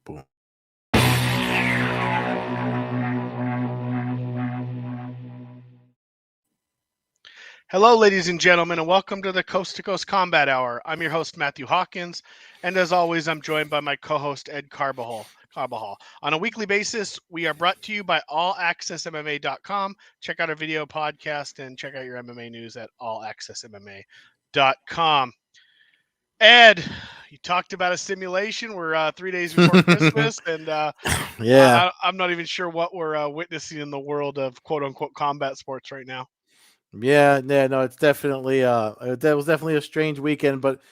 Boom. Hello, ladies and gentlemen, and welcome to the Coast-to-Coast Combat Hour. I'm your host, Matthew Hawkins, and as always, I'm joined by my co-host, Ed Carbajal. On a weekly basis, we are brought to you by allaccessmma.com. Check out our video podcast and check out your MMA news at allaccessmma.com. Ed, you talked about a simulation. We're 3 days before Christmas, and Yeah. I'm not even sure what we're witnessing in the world of quote-unquote combat sports right now. Yeah, no, it's definitely that was definitely a strange weekend. But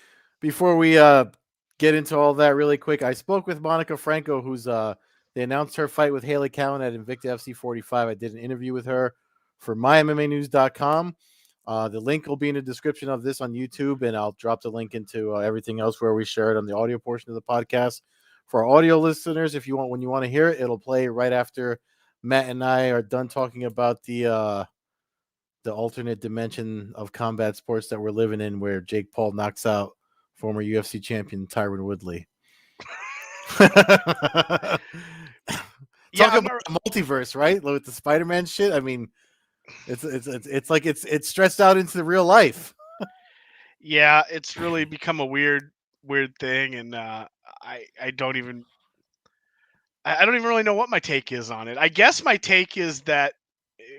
before we get into all that really quick, I spoke with Monica Franco, who's they announced her fight with Haley Cowan at Invicta FC 45. I did an interview with her for mymmanews.com. The link will be in the description of this on YouTube, and I'll drop the link into everything else where we share it on the audio portion of the podcast. For our audio listeners, if you want, when you want to hear it, it'll play right after Matt and I are done talking about the alternate dimension of combat sports that we're living in, where Jake Paul knocks out former UFC champion Tyron Woodley. Yeah, Talk about the multiverse, right? With the Spider-Man shit. I mean, it's like it's stretched out into the real life. Yeah, it's really become a weird thing, and I don't even really know what my take is on it. I guess my take is that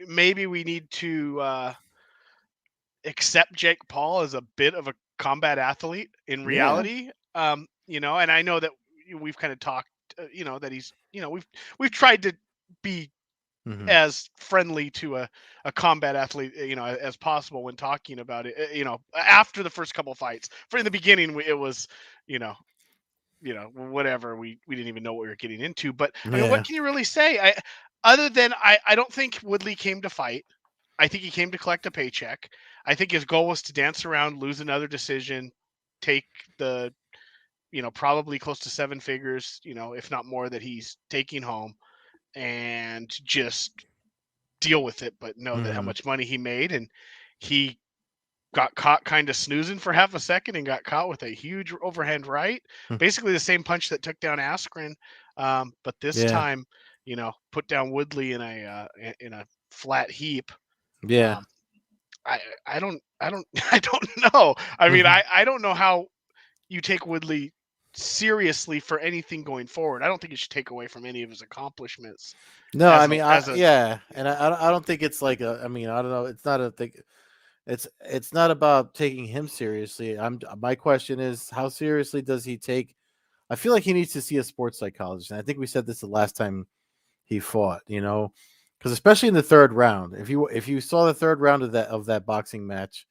maybe we need to accept Jake Paul as a bit of a combat athlete in reality. And I know that we've kind of talked, that he's, we've tried to be as friendly to a combat athlete, as possible when talking about it. After the first couple fights, in the beginning, it was, whatever. We didn't even know what we were getting into. But I mean, what can you really say? Other than I don't think Woodley came to fight. I think he came to collect a paycheck. I think his goal was to dance around, lose another decision, take the, probably close to 7 figures, if not more, that he's taking home, and just deal with it, but know that how much money he made. And he got caught kind of snoozing for half a second and got caught with a huge overhand right, basically the same punch that took down Askren, but this time, put down Woodley in a flat heap. Yeah. I don't I don't know. I mean, I don't know how you take Woodley seriously for anything going forward. I don't think you should take away from any of his accomplishments. No, I mean, and I don't think it's like I mean, I don't know. It's not a thing. It's not about taking him seriously. My question is, how seriously does he take? I feel like he needs to see a sports psychologist, and I think we said this the last time he fought. Because especially in the third round, if you saw the third round of that boxing match,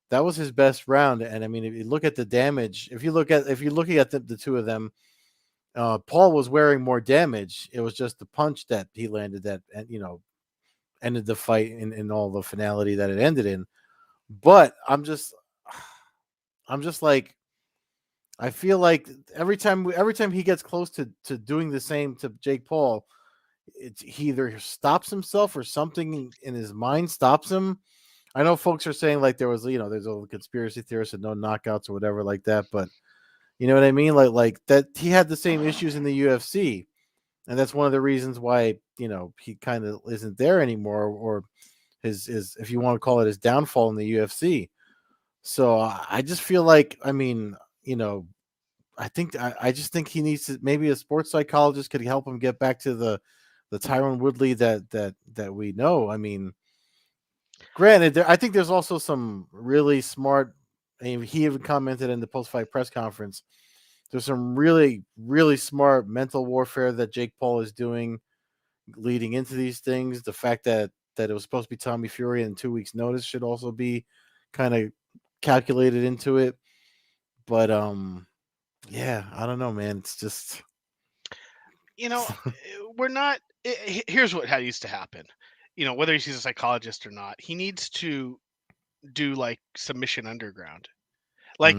that was his best round. And I mean, if you look at the damage, if you're looking at the two of them, Paul was wearing more damage. It was just the punch that he landed that ended the fight in all the finality that it ended in. But I'm just like, I feel like every time he gets close to doing the same to Jake Paul, he either stops himself or something in his mind stops him. I know folks are saying like there's all the conspiracy theorists and no knockouts or whatever like that, but you know what I mean? Like that he had the same issues in the UFC, and that's one of the reasons why he kind of isn't there anymore, or his if you want to call it his downfall in the UFC. So I just feel like, I mean, I just think he needs to, maybe a sports psychologist could help him get back to the Tyron Woodley that we know. I mean, granted, I think there's also some really smart. I mean, he even commented in the post-fight press conference. There's some really, really smart mental warfare that Jake Paul is doing leading into these things. The fact that it was supposed to be Tommy Fury and 2 weeks notice should also be kind of calculated into it. But yeah, I don't know, man. It's just we're not. Here's what used to happen. Whether he's a psychologist or not, he needs to do like Submission Underground. Like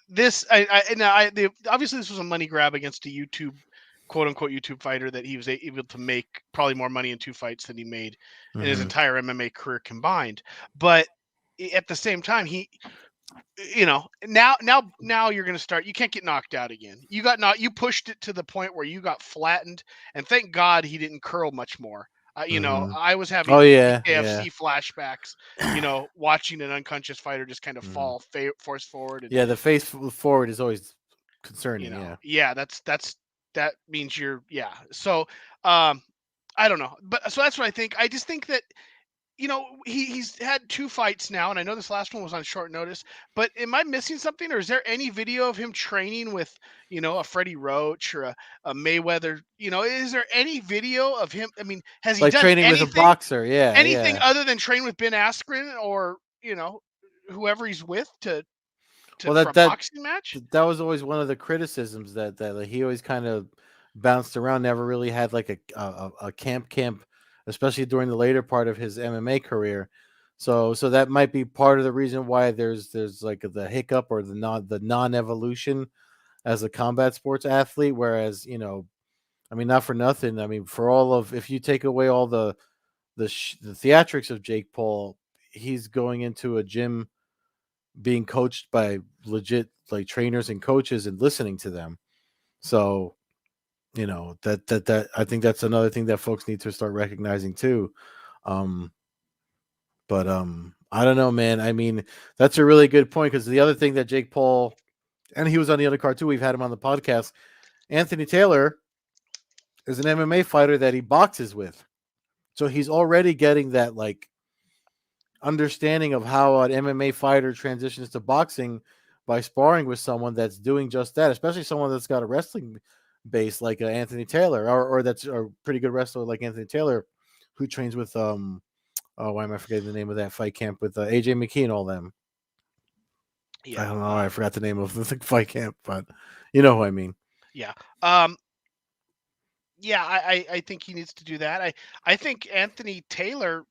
this, obviously this was a money grab against a YouTube, quote unquote YouTube fighter that he was able to make probably more money in 2 fights than he made in his entire MMA career combined. But at the same time, now you're going to start. You can't get knocked out again. You pushed it to the point where you got flattened, and thank God he didn't curl much more. Mm-hmm. I was Oh having yeah, yeah, BKFC flashbacks. Watching an unconscious fighter just kind of mm. fall force forward, and Yeah. The forward is always concerning. Yeah. yeah, that means yeah. So, um, I don't know, but so that's what I think. I just think that he's had two fights now, and I know this last one was on short notice. But am I missing something, or is there any video of him training with a Freddie Roach or a Mayweather? Is there any video of him? I mean, has he Like done training with a boxer. Yeah, anything yeah. other than train with Ben Askren or whoever he's with Well, for a boxing match? that was always one of the criticisms that like, he always kind of bounced around, never really had like a camp, especially during the later part of his MMA career. So that might be part of the reason why there's like the hiccup or the non evolution as a combat sports athlete. Whereas I mean, not for nothing. I mean, for all of if you take away all the theatrics of Jake Paul, he's going into a gym being coached by legit like trainers and coaches and listening to them. So, that I think that's another thing that folks need to start recognizing too. Um, but I don't know, man. I mean, that's a really good point because the other thing that Jake Paul and he was on the other card too. We've had him on the podcast. Anthony Taylor is an MMA fighter that he boxes with, so he's already getting that like understanding of how an MMA fighter transitions to boxing by sparring with someone that's doing just that, especially someone that's got a wrestling base like Anthony Taylor, or that's a pretty good wrestler like Anthony Taylor, who trains with oh, why am I forgetting the name of that fight camp with AJ McKee and all them? I Yeah, don't know. I forgot the name of the fight camp, but you know who I mean. yeah. Um, yeah, I think he needs to do that. I think Anthony Taylor,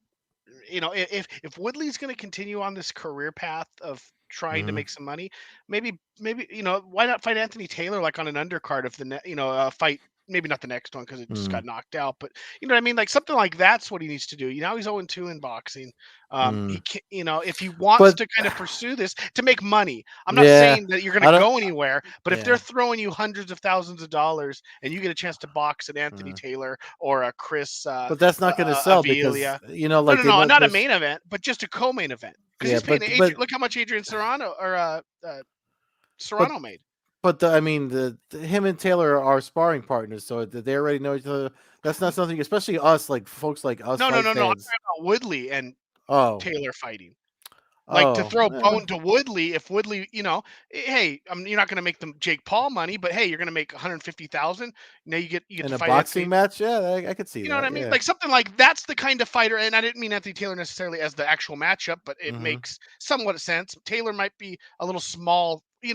if Woodley's going to continue on this career path of trying to Mm-hmm. make some money, maybe why not fight Anthony Taylor like on an undercard of fight. Maybe not the next one because it just got knocked out, but you know what I mean. Like something like that's what he needs to do. He's 0-2 in boxing. Mm-hmm. He can, if he wants But to kind of pursue this to make money. I'm not yeah, saying that you're going I to don't. go anywhere, but if they're Yeah. throwing you hundreds of thousands of dollars and you get a chance to box an Anthony Uh, Taylor or a Chris but that's not going to sell because Avila. like they know Not a there's main event, but just a co-main event. Because yeah, he's paying but Adrian. Look how much Adrian Serrano or but Serrano made. I mean the him and Taylor are sparring partners, so they already know each other. That's not something, especially us like folks like us No. fight I'm talking fans. about Woodley and Oh, Taylor fighting. Like to oh, throw bone to Woodley, if Woodley, hey, you're not going to make them Jake Paul money, but hey, you're going to make 150,000. Now you get in to a fight boxing Anthony. match, yeah, I could see You know what that. I mean? Yeah. Like something like that's the kind of fighter, and I didn't mean Anthony Taylor necessarily as the actual matchup, but it Mm-hmm. makes somewhat sense. Taylor might be a little small. We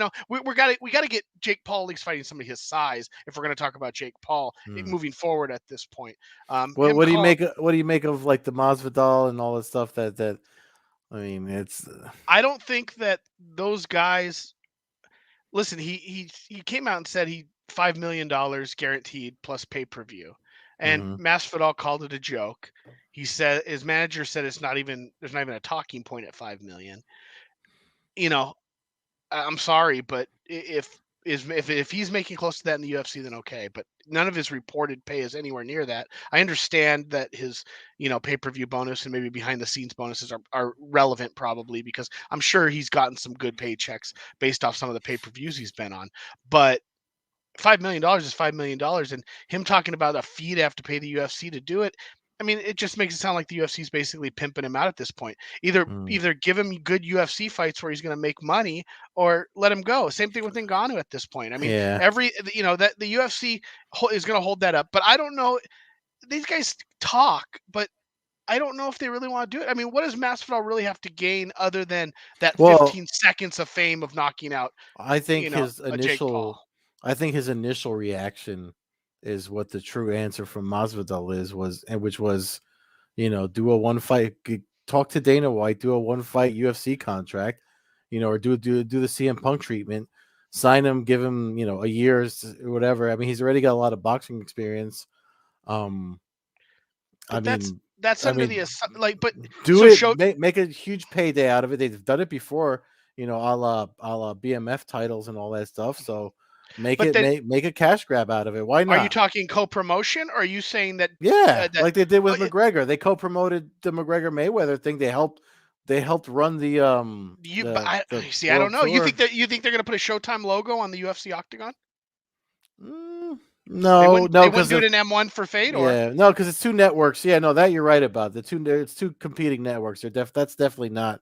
got to get Jake Paul at least fighting somebody his size if we're going to talk about Jake Paul Mm. moving forward at this point. What Him do you call make? What do you make of like the Masvidal and all that stuff? That I mean, it's I don't think that those guys. Listen, he came out and said he $5 million guaranteed plus pay per view, and mm-hmm. Masvidal called it a joke. He said his manager said there's not even a talking point at 5 million. You know, I'm sorry, but if he's making close to that in the UFC, then okay. But none of his reported pay is anywhere near that. I understand that his pay per view bonus and maybe behind the scenes bonuses are relevant probably because I'm sure he's gotten some good paychecks based off some of the pay per views he's been on. But $5 million is $5 million, and him talking about a fee to have to pay the UFC to do it. I mean, it just makes it sound like the UFC is basically pimping him out at this point. Either Mm. either give him good UFC fights where he's going to make money, or let him go. Same thing with Ngannou at this point. I mean, Yeah. that the UFC is going to hold that up, but I don't know. These guys talk, but I don't know if they really want to do it. I mean, what does Masvidal really have to gain other than that Well, 15 seconds of fame of knocking out, I think a Jake Paul? his initial reaction is what the true answer from Masvidal which was, do a one fight, talk to Dana White, do a one fight UFC contract, or do the CM Punk treatment, sign him, give him, a year's whatever. I mean, he's already got a lot of boxing experience. Um, I But that's mean, that's I under mean, the but do so it, show make a huge payday out of it. They've done it before. a la BMF titles and all that stuff. So But then, make a cash grab out of it. Why are you not? talking co-promotion, or are you saying that Yeah, that like they did with oh, McGregor. They co-promoted the McGregor Mayweather thing. They helped run but the see, I don't world know. You tour. think they're going to put a Showtime logo on the UFC octagon? Mm, They no, wouldn't no, they wouldn't because do it in M1 for Fedor. yeah, no, because it's two networks. Yeah, no, that you're right about it's two competing networks. That's definitely not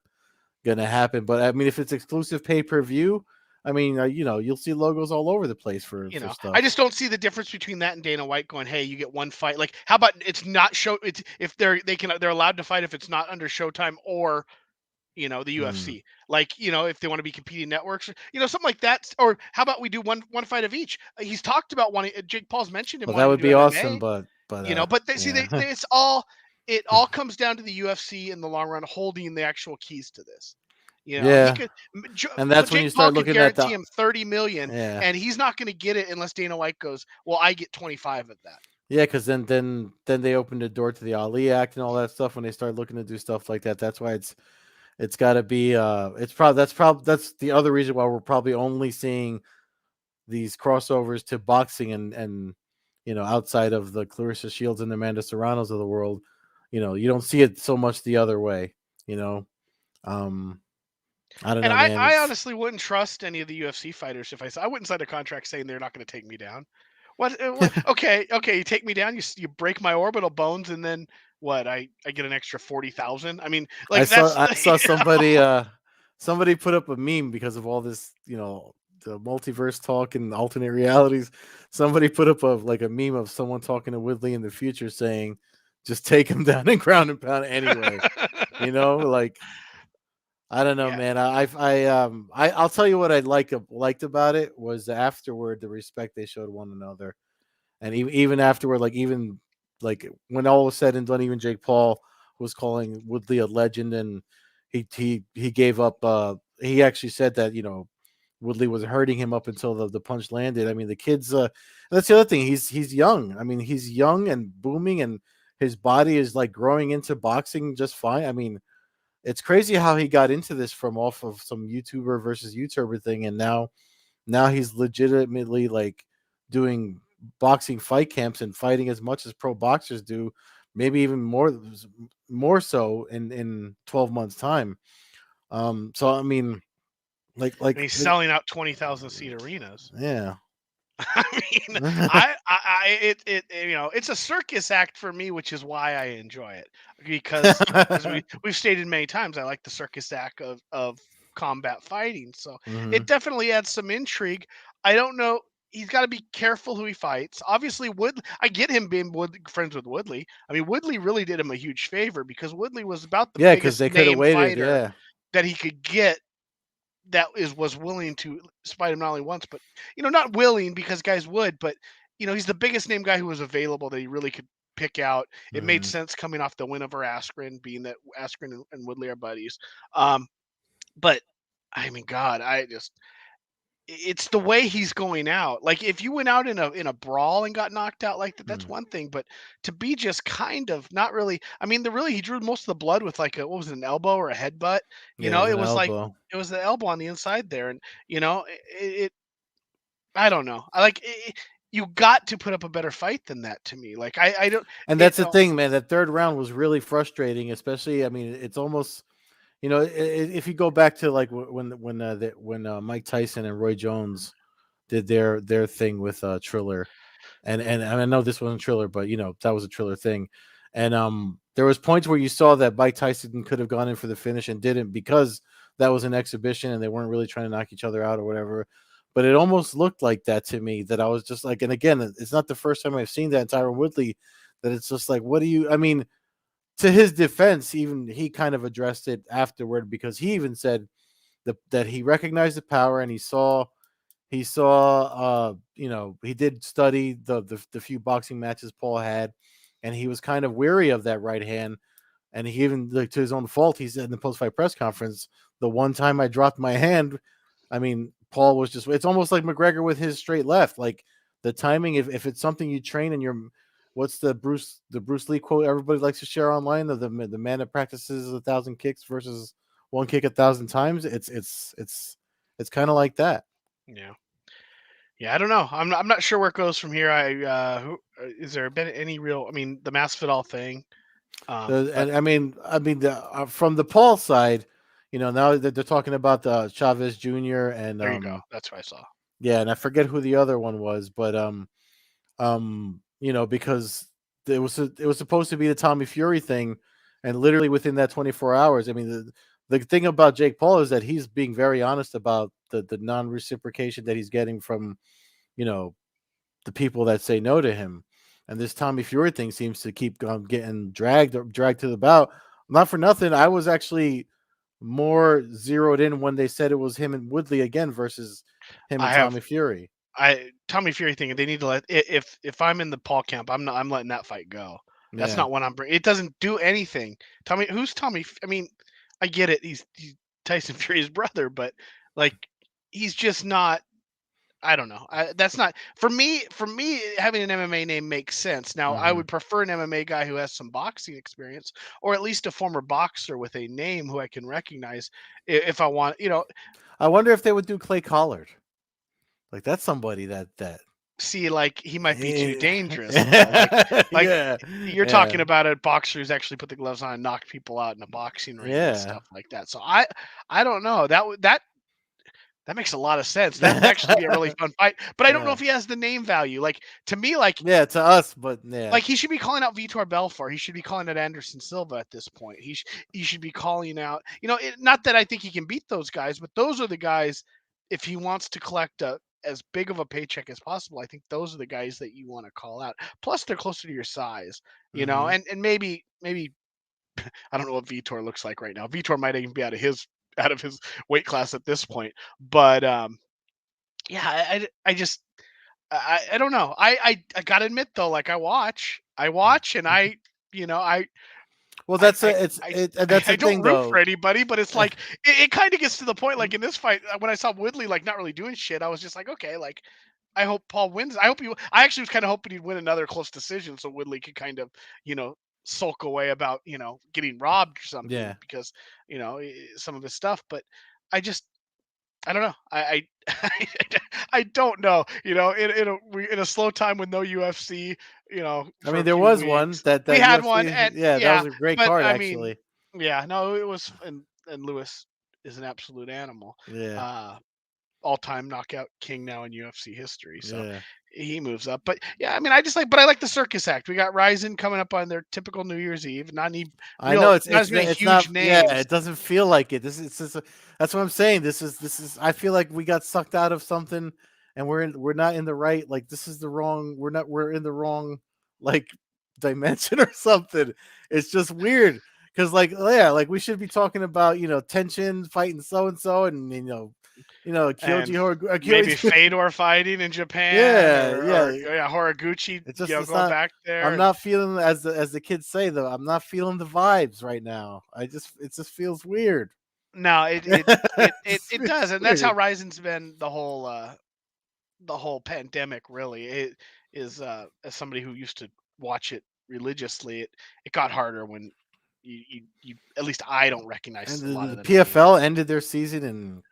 gonna happen. But I mean, if it's exclusive pay-per-view, I mean, you'll see logos all over the place for I stuff. just don't see the difference between that and Dana White going, "Hey, you get one fight." Like, how about it's not show? It's if they're allowed to fight if it's not under Showtime or the Mm. UFC. Like, if they want to be competing networks, something like that. Or how about we do one fight of each? He's talked about wanting. Jake Paul's mentioned him Well, that wanting to would do be awesome, MMA. but But yeah, it all comes down to the UFC in the long run holding the actual keys to this. He yeah, could and that's when you Jake Paul start could looking at guarantee the him 30 million, yeah. and he's not going to get it unless Dana White goes, "Well, I get 25 of that." Yeah, because then they open the door to the Ali Act and all that stuff when they start looking to do stuff like that. That's why it's got to be that's the other reason why we're probably only seeing these crossovers to boxing and outside of the Clarissa Shields and the Amanda Serranos of the world, you don't see it so much the other way. You know, um, I don't And know, I, man. I It's honestly wouldn't trust any of the UFC fighters if I wouldn't sign a contract saying they're not going to take me down. What? Okay, okay, you take me down, you break my orbital bones, and then what? I get an extra 40,000. I mean, I like saw that's I saw somebody put up a meme because of all this, the multiverse talk and alternate realities. Somebody put up a meme of someone talking to Woodley in the future saying, "Just take him down and ground and pound anyway." Like I don't know, yeah. man. I'll tell you what I liked about it was afterward the respect they showed one another, and even afterward, even like when all was said and done, even Jake Paul was calling Woodley a legend, and he gave up. He actually said that Woodley was hurting him up until the punch landed. I mean, the kid's. That's the other thing. He's young. I mean, he's young and booming, and his body is like growing into boxing just fine. I mean, it's crazy how he got into this from off of some YouTuber versus YouTuber thing, and now he's legitimately like doing boxing fight camps and fighting as much as pro boxers do, maybe even more so in 12 months time. So I mean, And he's selling out 20,000 seat arenas. yeah. I mean, it's a circus act for me, which is why I enjoy it because as we've stated many times, I like the circus act of combat fighting. So Hmm. it definitely adds some intrigue. I don't know. He's got to be careful who he fights. Obviously, I get him being friends with Woodley. I mean, Woodley really did him a huge favor because Woodley was about the Yeah, because biggest they could have name waited. fighter Yeah. that he could get that was willing to fight him not only once, but not willing because guys would, but he's the biggest name guy who was available that he really could pick out. It made Hmm. sense coming off the win over Askren, being that Askren and Woodley are buddies. Um, but I mean, God, it's the way he's going out. Like if you went out in a brawl and got knocked out like that, that's Hmm. one thing. But to be just kind of not really. I mean, he drew most of the blood with like what was it, an elbow or a headbutt? Yeah, it was It an was like elbow. it was the elbow on the inside there, and I don't know. You got to put up a better fight than that to me. Like I don't And it. that's the thing, man. That third round was really frustrating, especially. I mean, it's almost if you go back to like when Mike Tyson and Roy Jones did their thing with Triller, and I know this wasn't Triller, but that was a Triller thing, and there was points where you saw that Mike Tyson could have gone in for the finish and didn't because that was an exhibition and they weren't really trying to knock each other out or whatever. But it almost looked like that to me that I was just like, and again, it's not the first time I've seen that in Tyron Woodley. That it's just like, what do you? I mean, to his defense, even he kind of addressed it afterward because he even said that he recognized the power and he saw he did study the few boxing matches Paul had, and he was kind of weary of that right hand. And he even, like, to his own fault, he said in the post fight press conference, the one time I dropped my hand, I mean, Paul was just, it's almost like McGregor with his straight left. Like the timing, if it's something you train and what's the Bruce Lee quote everybody likes to share online, the man that practices 1,000 kicks versus one kick 1,000 times. It's kind of like that. Yeah. Yeah, I don't know. I'm not sure where it goes from here. Is there been any real? I mean, the Masvidal thing. But And from the Paul side, now that they're talking about the Chavez Jr. and there you go. That's what I saw. yeah, and I forget who the other one was, but because it was supposed to be the Tommy Fury thing, and literally within that 24 hours, I mean, the thing about Jake Paul is that he's being very honest about the non reciprocation that he's getting from you know the people that say no to him, and this Tommy Fury thing seems to keep getting dragged to the bout. Not for nothing, I was actually more zeroed in when they said it was him and Woodley again versus him and I have Tommy Fury. Tommy Fury thing. They need to if I'm in the Paul camp, I'm letting that fight go. That's Yeah, not what I'm bringing. It doesn't do anything. Who's Tommy? I mean, I get it. He's Tyson Fury's brother, but like he's just not. I don't know. That's not for me. For me, having an MMA name makes sense. Now, I hmm would prefer an MMA guy who has some boxing experience, or at least a former boxer with a name who I can recognize. If I want, I wonder if they would do Clay Collard. Like that's somebody that see, like he might be too Eh, dangerous though. Like yeah, you're yeah, talking about a boxer who's actually put the gloves on and knocked people out in a boxing ring and yeah, stuff like that. So I don't know. That makes a lot of sense. That'd actually be a really fun fight. But I don't know yeah, if he has the name value. Like to me, like yeah. To us, but yeah, Like he should be calling out Vitor Belfort. He should be calling out Anderson Silva at this point. He should be calling out. Not that I think he can beat those guys, but those are the guys. If he wants to collect as big of a paycheck as possible, I think those are the guys that you want to call out. Plus, they're closer to your size, hmm and maybe I don't know what Vitor looks like right now. Vitor might even be out of his weight class at this point. But yeah, I just I don't know. I gotta admit though, like I watch, and you know, well, I that's I a, it's I it. And that's I the don't thing, root for though. anybody, but it's like it kind of gets to the point. Like in this fight, when I saw Woodley like not really doing shit, I was just like, okay, like I hope Paul wins. I hope he. I actually was kind of hoping he'd win another close decision, so Woodley could kind of you know sulk away about getting robbed or something Yeah, because some of his stuff. But I just I don't know. I don't know. In a slow time with no UFC, I for mean, a there few was one weeks, that we had one, UFC. and Yeah, that was yeah, a great but card, I mean, actually. yeah, no, it was, and Lewis is an absolute animal. Yeah, Uh, All-time knockout king now in UFC history. So yeah. he moves up. But yeah, I mean, but I like the circus act. We got Ryzen coming up on their typical New Year's Eve. I know Not as many it's huge not. Yeah, names. it doesn't feel like it. This is it's just that's what I'm saying. This is. I feel like we got sucked out of something, and we're not in the right. Like this is the wrong. We're in the wrong like dimension or something. It's just weird because like we should be talking about tension, fighting so and so, and And maybe Kyoji. Fedor fighting in Japan, Yeah, or yeah. yeah, Horiguchi, It's going not. back there. I'm And not feeling as the kids say though. I'm not feeling the vibes right now. It just feels weird. no, It just it feels does, and that's how weird. Ryzen's been the whole pandemic. Really, it is as somebody who used to watch it religiously, it got harder when you at least I don't And recognize a lot of the the names. PFL ended their season in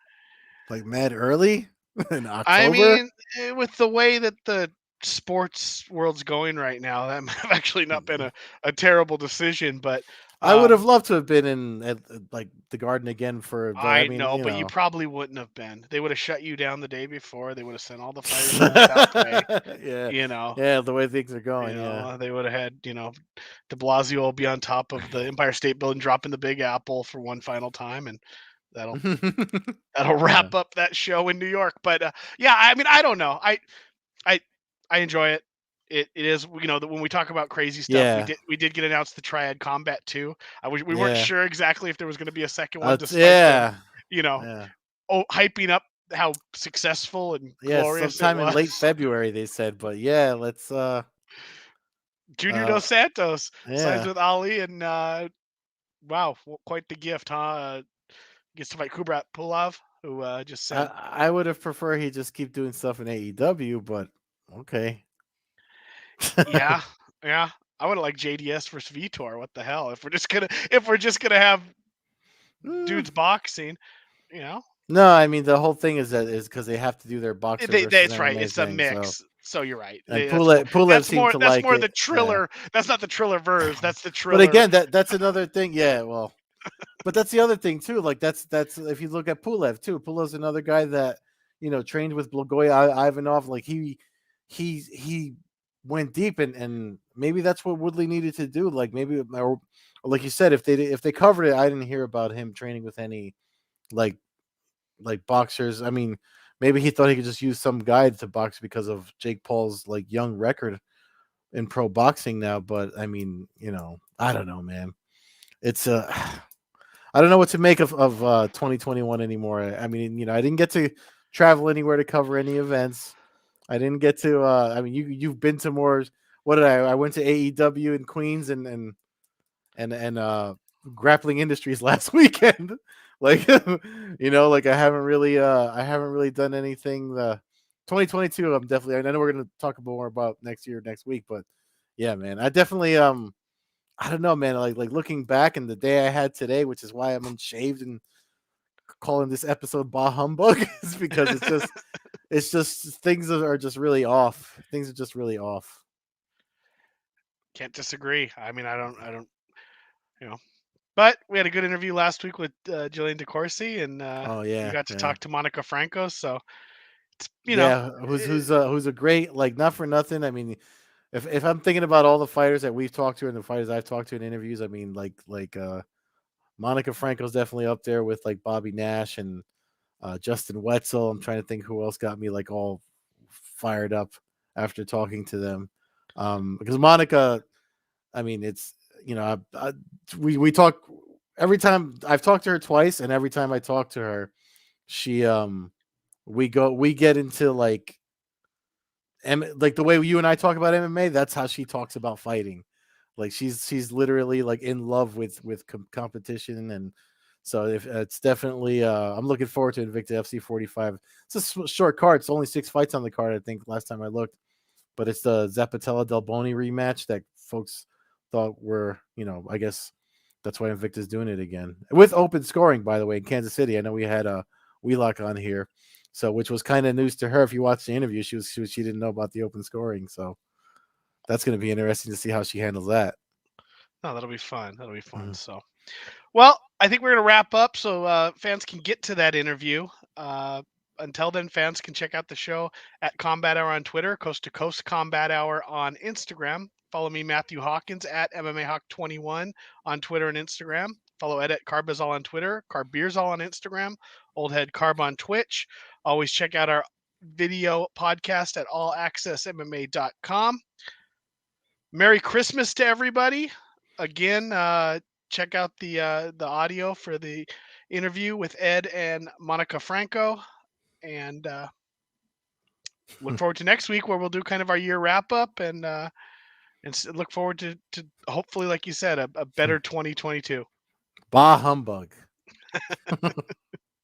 like mad early in I October. mean, with the way that the sports world's going right now, that might have actually not been a terrible decision, but I would have um, loved to have been in like the Garden again but I I mean, know, but you probably wouldn't have been. They would have shut you down the day before. They would have sent all the fighters down south way. yeah, You know, yeah, the way things are going, yeah. they would have had De Blasio be on top of the Empire State Building, dropping the Big Apple for one final time, and that'll that'll Yeah, wrap up that show in New York. But yeah, I mean, I don't know. I I enjoy it. It is when we talk about crazy stuff, we yeah, did get announced the Triad Combat 2. We weren't yeah. sure exactly if there was going to be a second one, despite them, Yeah, you know, yeah. hyping up how successful and Yeah, glorious it sometime in was. late February they said, but yeah, let's Junior uh Dos Santos signs yeah. with Ali, and wow, quite the gift, huh? Gets to fight Kubrat Pulev, who just I said, I would have preferred he just keep doing stuff in AEW, but okay. "Yeah, yeah, I would have liked JDS versus Vitor. What the hell? If we're just gonna have dudes boxing. No, I mean the whole thing is because they have to do their boxer versus That's right. MMA It's a thing. mix. So you're right. And Pulev seemed to That's like more it. the Triller. That's not the Triller verse. That's the But Triller. again, that's another thing. Yeah, well, but that's the other thing too. Like that's if you look at Pulev too. Pulev's another guy that trained with Blagoy Ivanov. Like he went deep, and maybe that's what Woodley needed to do. Like maybe, or like you said, if they covered it, I didn't hear about him training with any like boxers. I mean, maybe he thought he could just use some guide to box because of Jake Paul's like young record in pro boxing now. But I mean, I don't know, man. It's I don't know what to make of 2021 anymore. I mean, I didn't get to travel anywhere to cover any events. I didn't get to. I mean, you've been to more. What did I went to AEW in Queens and Grappling Industries last weekend. Like like I haven't really done anything. 2022, I'm definitely. I know we're gonna talk more about next year next week, but yeah, man, I definitely I don't know, man. Like looking back and the day I had today, which is why I'm unshaved and calling this episode "Bah Humbug," is because it's just things are just really off. Things are just really off. Can't disagree. I mean, I don't. But we had a good interview last week with Jillian DeCourcy, and Oh you yeah, got to yeah. talk to Monica Franco. So it's Yeah, who's a great, like, not for nothing. I mean, if I'm thinking about all the fighters that we've talked to and the fighters I've talked to in interviews, I mean, Monica Franco's definitely up there with like Bobby Nash and Justin Wetzel. I'm trying to think who else got me like all fired up after talking to them. Because Monica, I mean, it's we talk every time. I've talked to her twice, and every time I talk to her, she we get into like the way you and I talk about MMA. That's how she talks about fighting. Like she's literally like in love with competition, and so if it's definitely I'm looking forward to Invicta FC 45. It's a short card. It's only 6 fights on the card. I think last time I looked, but it's the Zappatella Del Boni rematch that folks thought were, I guess that's why Invicta's doing it again with open scoring. By the way, in Kansas City, I know we had a Wheelock on here, so which was kind of news to her. If you watched the interview, she didn't know about the open scoring, so that's going to be interesting to see how she handles that. No, that'll be fun. That'll be fun. Mhm. So, well, I think we're gonna wrap up so fans can get to that interview. Uh, until then, fans can check out the show at Combat Hour on Twitter, Coast to Coast Combat Hour on Instagram. Follow me, Matthew Hawkins, at MMA Hawk 21 on Twitter and Instagram. Follow Ed at Carbazol on Twitter, Carbeersall on Instagram, Old Head Carb on Twitch. Always check out our video podcast at allaccessmma.com. Merry Christmas to everybody. Again, check out the audio for the interview with Ed and Monica Franco, and look forward to next week where we'll do kind of our year wrap up, and look forward to hopefully, like you said, a better 2022. Bah humbug.